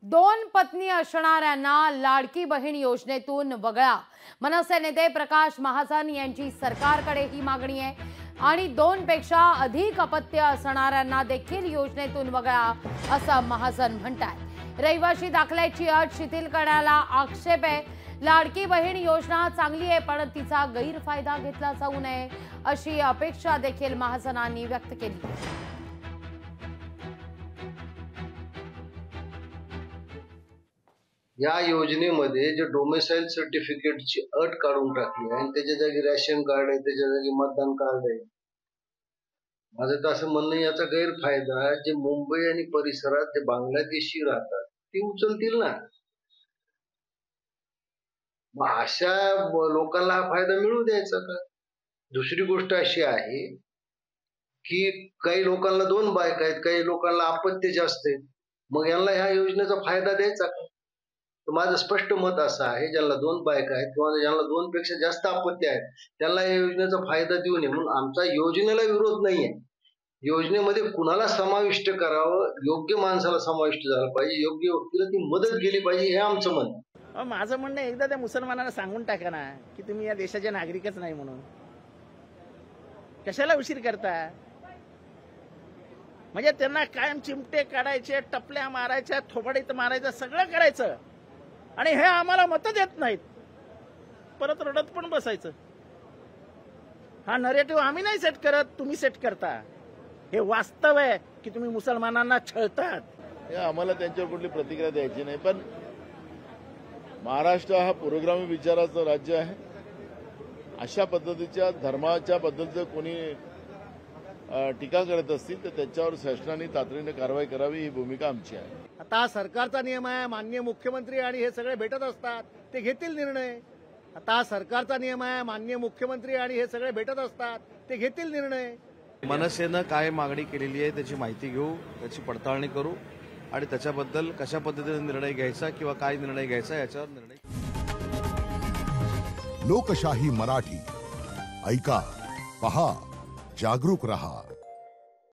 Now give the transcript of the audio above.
दोन पत्नी असणाऱ्यांना लाडकी बहीण योजनेतून वगळा। मनसे नेते प्रकाश महाजन यांची सरकारकडे ही मागणी आहे आणि 2 पेक्षा अधिक अपत्य असणाऱ्यांना देखील योजनेतून वगळा असं महाजन म्हणतात। रहिवासी दाखल्याची अट शिथिल करण्याला आक्षेप आहे। लाडकी बहीण योजना चांगली आहे पण तिचा गैरफायदा घेतला जाऊ नये अशी अपेक्षा देखील महाजनांनी व्यक्त केली। या योजनेमध्ये जे डोमेसाइल सर्टिफिकेटची अट काढून टाकली आहे आणि त्याच्या जागी रॅशन कार्ड आहे, त्याच्या जागी मतदान कार्ड आहे। माझं तर असं म्हणणं याचा गैरफायदा जे मुंबई आणि परिसरात जे बांगलादेशी राहतात ती उचलतील ना। मग अशा लोकांना हा फायदा मिळू द्यायचा का? दुसरी गोष्ट अशी आहे की काही लोकांना 2 बायका आहेत, काही लोकांना अपत्य जास्त आहेत, मग यांना ह्या योजनेचा फायदा द्यायचा का? तर माझं स्पष्ट मत असं आहे, ज्यांना 2 बायका आहेत किंवा ज्यांना 2 पेक्षा जास्त अपत्य आहेत त्यांना या योजनेचा फायदा देऊ नये। म्हणून आमचा योजनेला विरोध नाहीये। योजनेमध्ये कुणाला समाविष्ट करावं, योग्य माणसाला समाविष्ट झालं पाहिजे, योग्य व्यक्तीला ती मदत केली पाहिजे, हे आमचं म्हणणं। माझं म्हणणं एकदा त्या मुसलमानांना सांगून टाका ना की तुम्ही या देशाचे नागरिकच नाही म्हणून। कशाला उशीर करता? म्हणजे त्यांना कायम चिमटे काढायचे, टपल्या मारायच्या, थोबाडीत मारायचं, सगळं करायचं आणि हे आम्हाला मतं देत नाहीत, परत रडत पण बसायचं। हा नरेटिव्ह आम्ही नाही सेट करत, तुम्ही सेट करता। हे वास्तव आहे की तुम्ही मुसलमानांना छळतात। आम्हाला त्यांच्यावर कुठली प्रतिक्रिया द्यायची नाही, पण महाराष्ट्र हा पुरोगामी विचाराचं राज्य आहे। अशा पद्धतीच्या धर्माच्या बद्दलचं कोणी टीका करत असतील तर त्याच्यावर शासनाने तातडीने कारवाई करावी, ही भूमिका आमची आहे। आता सरकारचा नियम आहे, माननीय मुख्यमंत्री आणि हे सगळे भेटत असतात, ते घेतील निर्णय। आता सरकारचा नियम आहे, माननीय मुख्यमंत्री आणि हे सगळे भेटत असतात, ते घेतील निर्णय। मनसेनं काय मागणी केलेली आहे त्याची माहिती घेऊ, त्याची पडताळणी करू आणि त्याच्याबद्दल कशा पद्धतीने निर्णय घ्यायचा किंवा काय निर्णय घ्यायचा याच्यावर निर्णय। लोकशाही मराठी ऐका, पहा, जागरूक रहा।